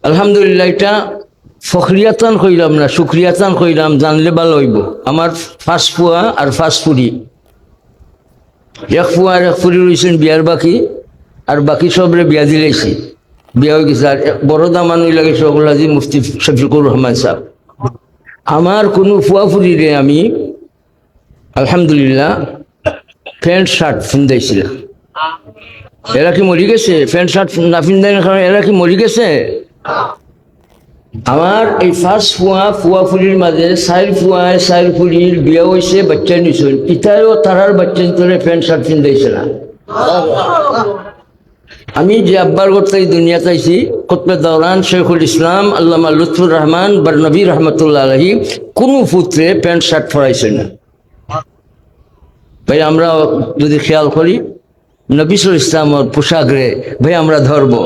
আলহামদুলিল্লাহ, এটা ফখরিয়াতান কইলাম না, শুক্রিয়াতান কইলাম, জানলে ভালো হইব। আমার ফার্স্ট ফুয়া আর ফার্স্ট ফুরি, এক ফুয়া আর এক ফুরি রয়েছেন বিয়ার বাকি, আর বাকি সবরে বিয়া দিলেছি, বিয়া হয়ে গেছে। আর বড় দামান হয়ে লাগে সকল আজি মুফতি শফিকুর রহমান সাহেব। আমার কোনো ফুয়া ফুরিরে আমি আলহামদুলিল্লাহ প্যান্ট শার্ট ফিন্দাইছিলাম। এরা কি মরি গেছে? প্যান্ট শার্ট না ফিন্দাই কারণ এরা কি মরি গেছে? আমার এই ফার্স্ট ফুয়া ফুলির মাঝে সাইর ফুলির বিয়া হয়েছে, বাচ্চা নিছেন, ইতারও তারার বাচ্চা তোরে প্যান্ট শার্ট ফিন্দাইছে না। আমি যে আব্বার করতে এই দুনিয়াতে আইছি, কুতবে দৌরান শেখুল ইসলাম আল্লামা লুৎফুর রহমান বারনবী রহমতুল্লাহ আলাইহি কোনো পুত্রে প্যান্ট শার্ট পরাইছে না। ভাই আমরা যদি খেয়াল করি নবিসুল ইসলামের পোশাক রে ভাই আমরা ধরবো।